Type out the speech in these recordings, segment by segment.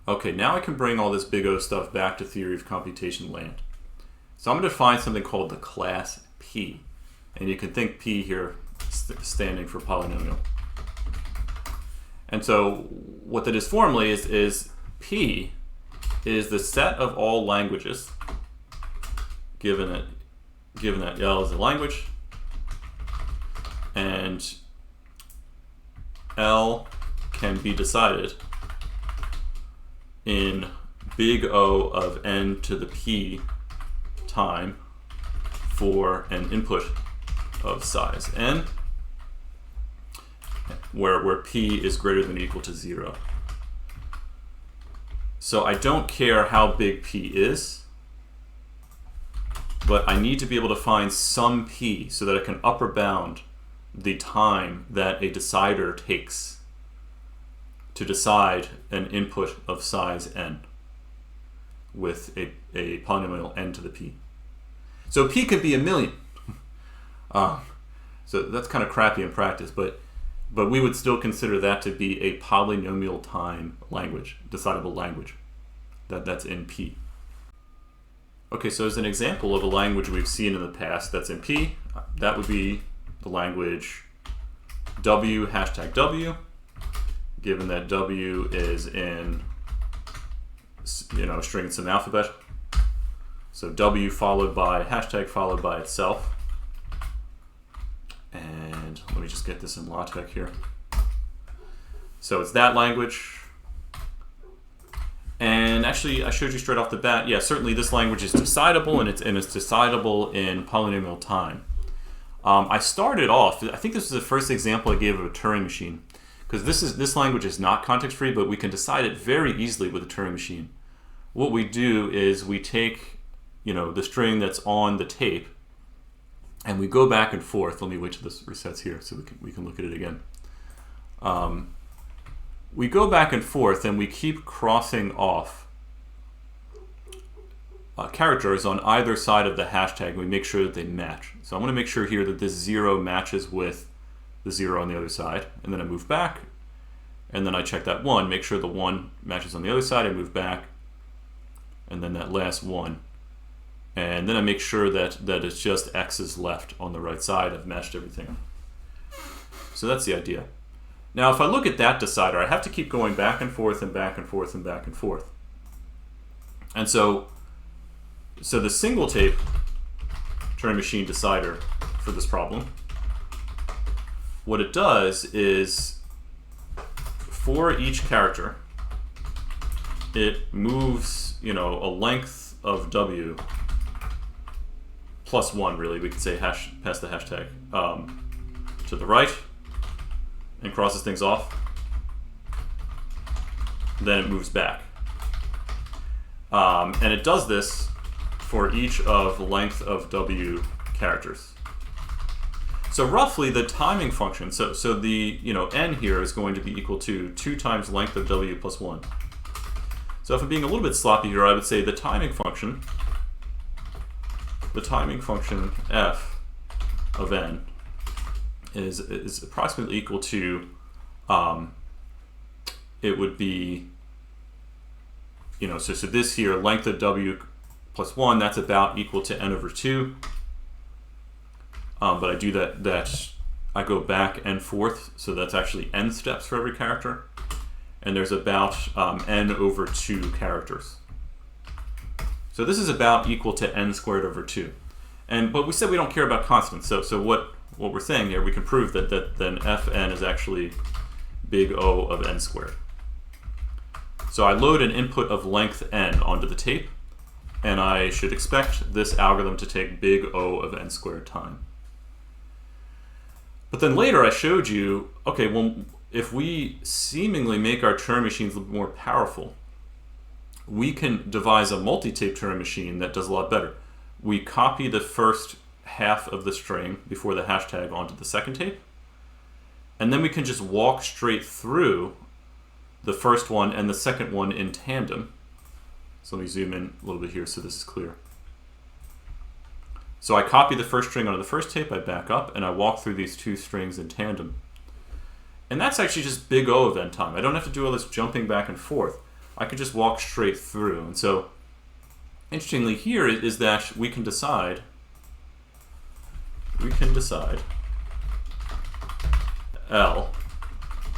Okay, now I can bring all this big O stuff back to theory of computation land. So I'm going to define something called the class P. And you can think P here standing for polynomial. And so what that is formally is P is the set of all languages, given that L is a language, and L can be decided in big O of n to the p time for an input of size n, where p is greater than or equal to 0. So I don't care how big p is, but I need to be able to find some p so that I can upper bound the time that a decider takes to decide an input of size n with a polynomial n to the p. So p could be 1,000,000. So that's kind of crappy in practice, but we would still consider that to be a polynomial time language, decidable language. That's in P. Okay, so as an example of a language we've seen in the past that's in P, that would be the language W hashtag W, given that W is in string some alphabet. So W followed by hashtag followed by itself. And let me just get this in LaTeX here. So it's that language. And actually, I showed you straight off the bat, yeah, certainly this language is decidable, and it's decidable in polynomial time. I started off, I think this is the first example I gave of a Turing machine, because this language is not context-free, but we can decide it very easily with a Turing machine. What we do is we take, the string that's on the tape, and we go back and forth. Let me wait till this resets here so we can look at it again. We go back and forth, and we keep crossing off characters on either side of the hashtag, and we make sure that they match. So I want to make sure here that this 0 matches with the 0 on the other side, and then I move back, and then I check that 1, make sure the 1 matches on the other side, I move back, and then that last 1. And then I make sure that it's just x's left on the right side. I've matched everything. So that's the idea. Now if I look at that decider, I have to keep going back and forth and back and forth and back and forth. And so the single tape Turing machine decider for this problem, what it does is for each character, it moves a length of W plus 1, really, we could say past the hashtag, to the right, and crosses things off. Then it moves back. And it does this for each of length of W characters. So roughly the timing function, so the n here is going to be equal to 2 times length of W plus 1. So if I'm being a little bit sloppy here, I would say the timing function f of n is approximately equal to, it would be, so this here, length of W plus 1, that's about equal to n over 2. But I do that I go back and forth, so that's actually n steps for every character. And there's about n over 2 characters. So this is about equal to n squared over 2. But we said we don't care about constants. So what we're saying here, we can prove that then fn is actually big O of n squared. So I load an input of length n onto the tape, and I should expect this algorithm to take big O of n squared time. But then later I showed you, okay, well, if we seemingly make our Turing machines a little bit more powerful, we can devise a multi-tape Turing machine that does a lot better. We copy the first half of the string before the hashtag onto the second tape, and then we can just walk straight through the first one and the second one in tandem. So let me zoom in a little bit here so this is clear. So I copy the first string onto the first tape, I back up, and I walk through these 2 strings in tandem. And that's actually just big O of n time. I don't have to do all this jumping back and forth. I could just walk straight through. And so, interestingly here is that we can decide L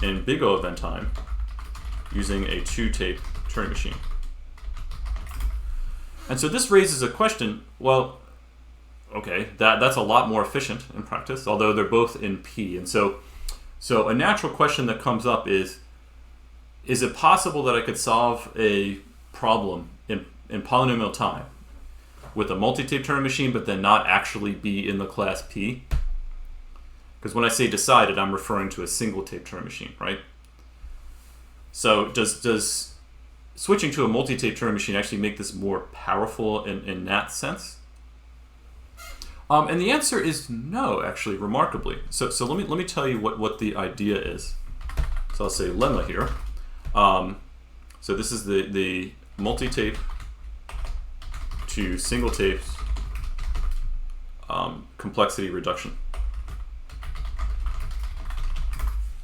in big O of n time using a 2-tape Turing machine. And so this raises a question, well, okay, that's a lot more efficient in practice, although they're both in P. And so a natural question that comes up is it possible that I could solve a problem in polynomial time with a multi-tape Turing machine, but then not actually be in the class P? Because when I say decided, I'm referring to a single tape Turing machine, right? So does switching to a multi-tape Turing machine actually make this more powerful in that sense? And the answer is no, actually, remarkably. So let me tell you what the idea is. So I'll say lemma here. So this is the multi-tape to single tapes complexity reduction.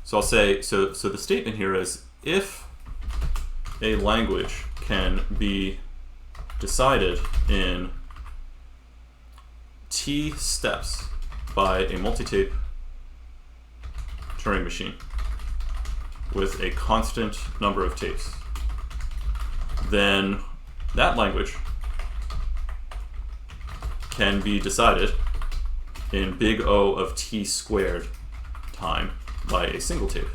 So I'll say, so the statement here is, if a language can be decided in T steps by a multi-tape Turing machine with a constant number of tapes, then that language can be decided in big O of T squared time by a single tape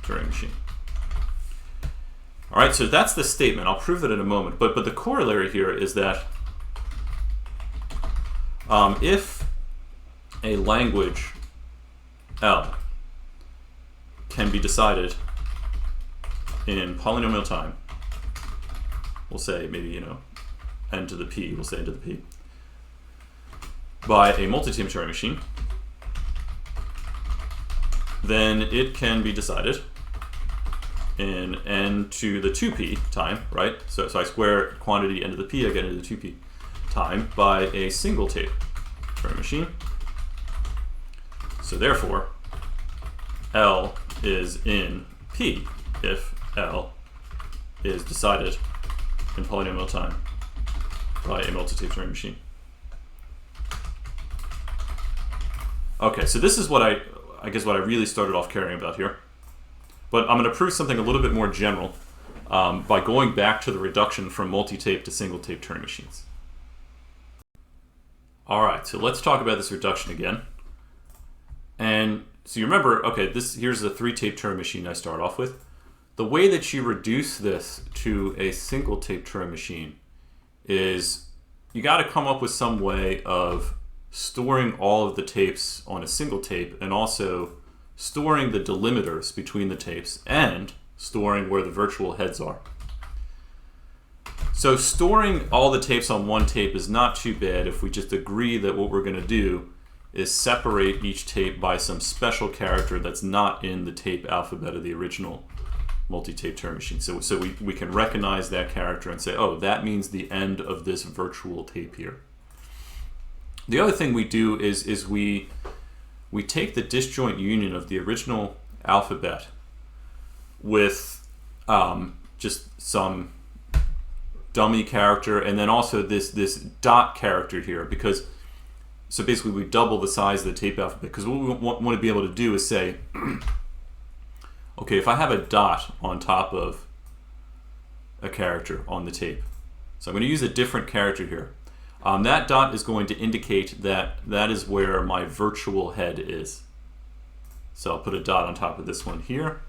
Turing machine. All right, so that's the statement. I'll prove that in a moment. But the corollary here is that if a language L can be decided in polynomial time, we'll say maybe, n to the p, we'll say n to the p, by a multi-tape Turing machine, then it can be decided in n to the 2p time, right? So I square quantity n to the p, I get n to the 2p time by a single tape Turing machine. So therefore, L is in P if L is decided in polynomial time by a multi-tape Turing machine. Okay, so this is what I guess what I really started off caring about here. But I'm going to prove something a little bit more general by going back to the reduction from multi-tape to single-tape Turing machines. All right, so let's talk about this reduction again. And so you remember, okay, here's a 3-tape Turing machine I start off with. The way that you reduce this to a single-tape Turing machine is you got to come up with some way of storing all of the tapes on a single tape and also storing the delimiters between the tapes and storing where the virtual heads are. So storing all the tapes on one tape is not too bad if we just agree that what we're going to do is separate each tape by some special character that's not in the tape alphabet of the original multi-tape Turing machine. So we can recognize that character and say, oh, that means the end of this virtual tape here. The other thing we do is we take the disjoint union of the original alphabet with just some dummy character and then also this dot character here, because so basically we double the size of the tape alphabet, because what we want to be able to do is say, okay, if I have a dot on top of a character on the tape, so I'm going to use a different character here. That dot is going to indicate that is where my virtual head is. So I'll put a dot on top of this one here.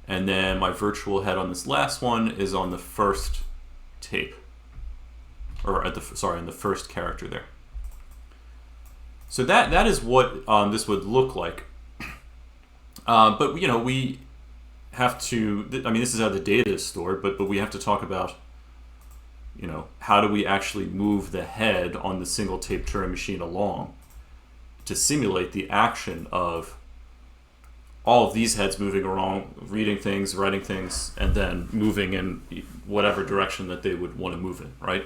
And then my virtual head on this last one is on the first tape. Or in the first character there. So that is what this would look like. But we have to, this is how the data is stored, but we have to talk about how do we actually move the head on the single tape Turing machine along to simulate the action of all of these heads moving around, reading things, writing things, and then moving in whatever direction that they would want to move in, right?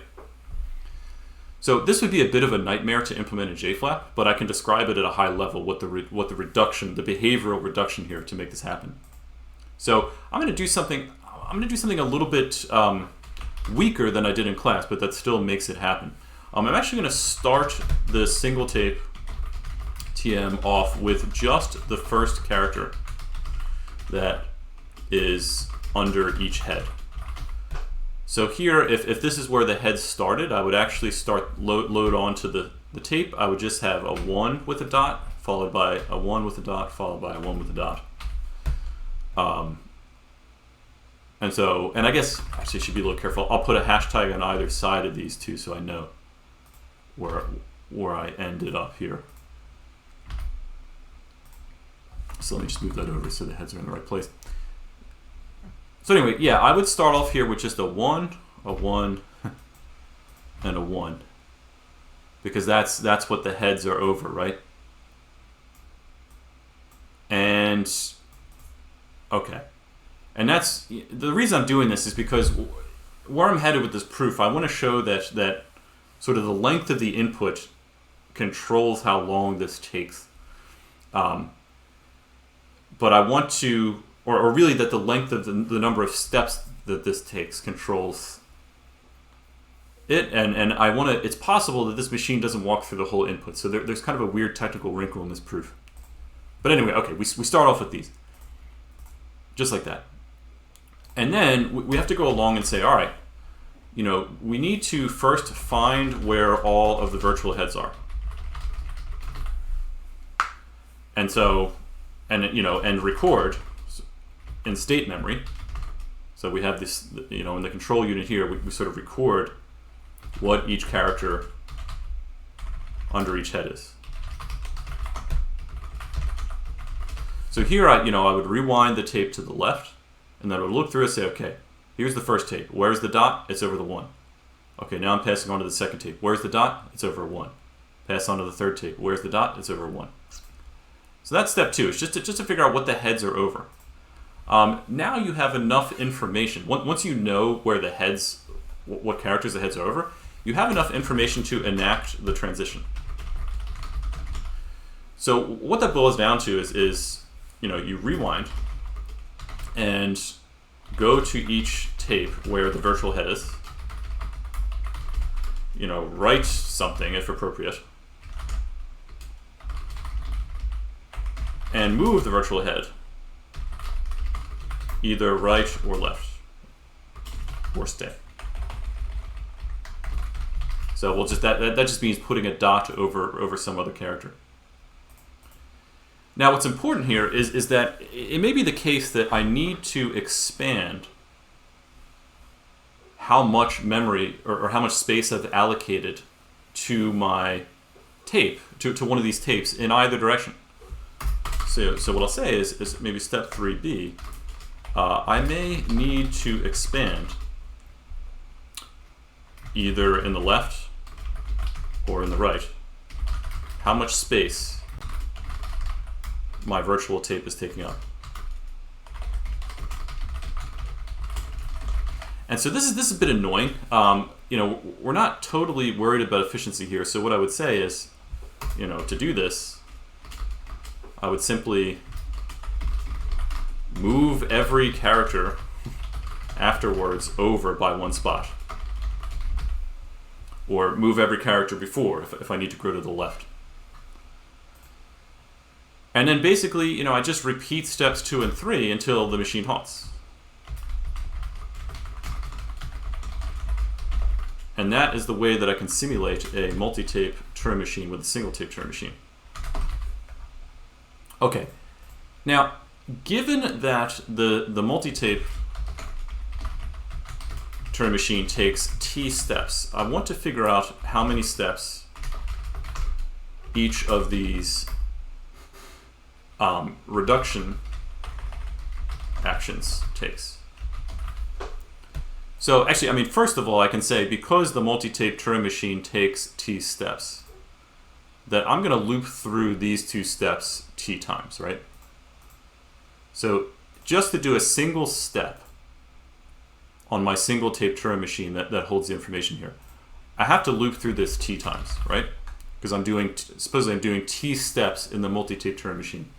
So this would be a bit of a nightmare to implement in JFlap, but I can describe it at a high level, what the reduction, the behavioral reduction here to make this happen. So I'm going to do something, I'm going to do something a little bit weaker than I did in class, but that still makes it happen. I'm actually going to start the single tape TM off with just the first character that is under each head. So here, if this is where the head started, I would actually start load onto the tape. I would just have a 1 with a dot, followed by a 1 with a dot, followed by a 1 with a dot. And I guess actually I should be a little careful. I'll put a hashtag on either side of these two so I know where I ended up here. So let me just move that over so the heads are in the right place. So anyway, yeah, I would start off here with just a 1, and a 1. Because that's what the heads are over, right? And okay. And that's the reason I'm doing this is because where I'm headed with this proof, I want to show that sort of the length of the input controls how long this takes. But I want to, or really that the length of the number of steps that this takes controls it, and I want to. It's possible that this machine doesn't walk through the whole input, so there's kind of a weird technical wrinkle in this proof. But anyway, okay, we start off with these, just like that, and then we have to go along and say, all right, we need to first find where all of the virtual heads are, and so, and record in state memory. So we have this, in the control unit here, we sort of record what each character under each head is. So here I would rewind the tape to the left, and then I would look through and say, okay, here's the first tape. Where's the dot? It's over the 1. Okay, now I'm passing on to the second tape. Where's the dot? It's over 1. Pass on to the third tape. Where's the dot? It's over 1. So that's step 2. It's just to figure out what the heads are over. Now you have enough information. Once you know where the heads, what characters the heads are over, you have enough information to enact the transition. So what that boils down to is you rewind and go to each tape where the virtual head is. Write something if appropriate, and move the virtual head either right or left, or stay. So we'll just that just means putting a dot over some other character. Now what's important here is that it may be the case that I need to expand how much memory or how much space I've allocated to my tape, to one of these tapes in either direction. So what I'll say is maybe step 3b, I may need to expand either in the left or in the right how much space my virtual tape is taking up. And so this is a bit annoying. We're not totally worried about efficiency here. So what I would say is, to do this, I would simply move every character afterwards over by 1 spot. Or move every character before if I need to go to the left. And then basically, I just repeat steps 2 and 3 until the machine halts. And that is the way that I can simulate a multi-tape Turing machine with a single tape Turing machine. Okay, now given that the multi-tape Turing machine takes t steps, I want to figure out how many steps each of these reduction actions takes. So actually, first of all, I can say because the multi-tape Turing machine takes t steps, that I'm going to loop through these 2 steps t times, right? So just to do a single step on my single tape Turing machine that holds the information here, I have to loop through this t times, right? Because supposedly I'm doing t steps in the multi-tape Turing machine.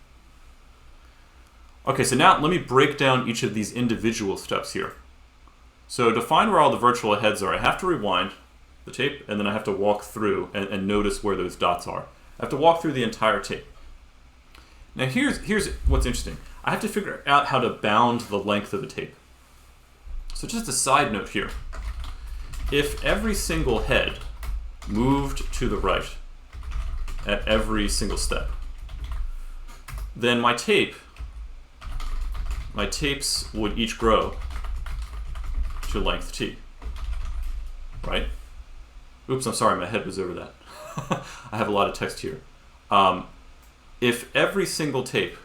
Okay, so now let me break down each of these individual steps here. So to find where all the virtual heads are, I have to rewind the tape, and then I have to walk through and notice where those dots are. I have to walk through the entire tape. Now here's what's interesting. I have to figure out how to bound the length of the tape. So just a side note here. If every single head moved to the right at every single step, then my tapes would each grow to length t, right? Oops, I'm sorry, my head was over that. I have a lot of text here. If every single head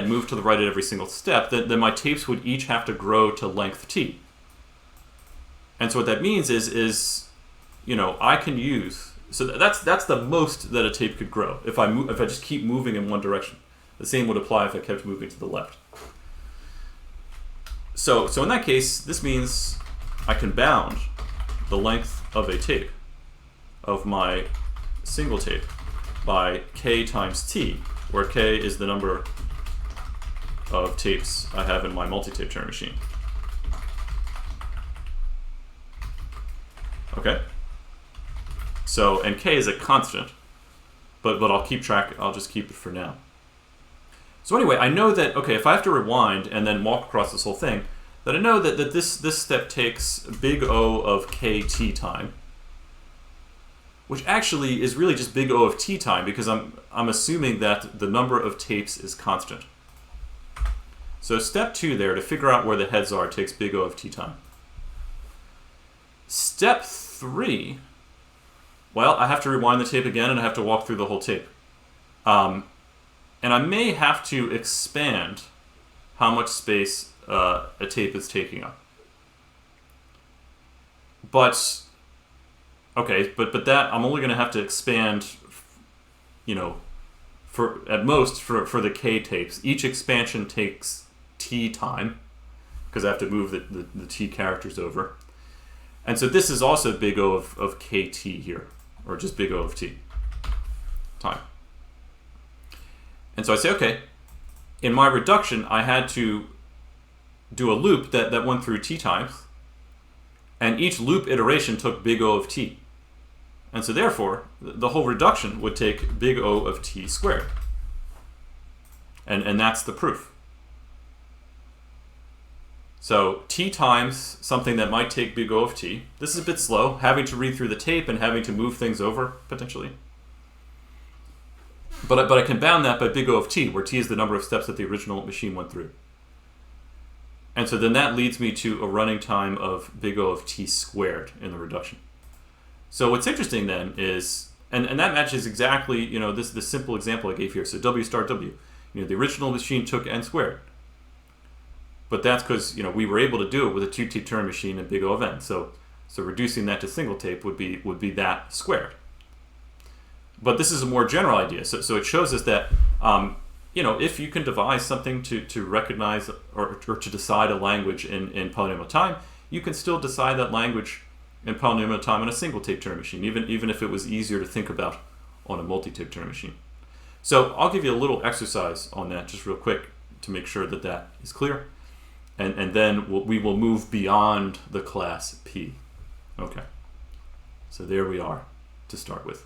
moved to the right at every single step, then my tapes would each have to grow to length t. And so what that means is I can use, so that's the most that a tape could grow if I just keep moving in one direction. The same would apply if I kept moving to the left. So in that case, this means I can bound the length of a tape, of my single tape, by k times t, where k is the number of tapes I have in my multi-tape Turing machine. Okay? So, and k is a constant, but I'll keep track, I'll just keep it for now. So anyway, I know that, okay, if I have to rewind and then walk across this whole thing, that I know that this step takes big O of kt time, which actually is really just big O of t time, because I'm assuming that the number of tapes is constant. So step 2 there, to figure out where the heads are, takes big O of t time. Step 3, well, I have to rewind the tape again and I have to walk through the whole tape. And I may have to expand how much space a tape is taking up. But okay, but that I'm only going to have to expand, for at most for the k tapes. Each expansion takes t time, because I have to move the t characters over. And so this is also big O of kt here, or just big O of t time. And so I say, okay, in my reduction, I had to do a loop that went through t times, and each loop iteration took big O of t. And so therefore, the whole reduction would take big O of t squared. And that's the proof. So t times something that might take big O of t. This is a bit slow, having to read through the tape and having to move things over, potentially. But I can bound that by big O of t, where t is the number of steps that the original machine went through. And so then that leads me to a running time of big O of t squared in the reduction. So what's interesting then is, and that matches exactly, this simple example I gave here. So w star w, the original machine took n squared. But that's because, we were able to do it with a 2-tape Turing machine and big O of n. So reducing that to single tape would be that squared. But this is a more general idea. So it shows us that, if you can devise something to recognize or to decide a language in polynomial time, you can still decide that language in polynomial time on a single tape Turing machine, even if it was easier to think about on a multi-tape Turing machine. So I'll give you a little exercise on that just real quick to make sure that is clear. And then we will move beyond the class P. Okay. So there we are to start with.